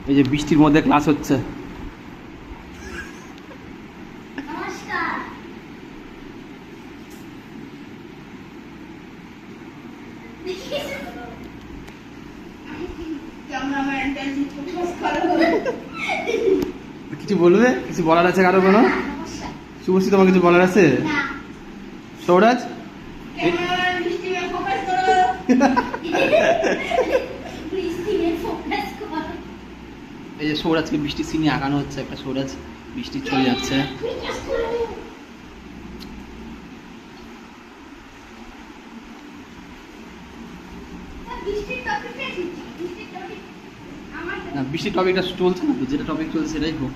এই যে বৃষ্টির মধ্যে ক্লাস হচ্ছে। কিছু বলবে? কিছু বলার আছে কারো? কোনো শুভশ্রী, তোমার কিছু বলার আছে? সৌরাজ, এই যে সৌরাজকে বৃষ্টির সিনে আঁকানো হচ্ছে। একটা সৌরাজ বৃষ্টির ছবি যাচ্ছে। না, বৃষ্টির টপিকটা চলছে না, যেটা টপিক চলছে সেটাই হোক।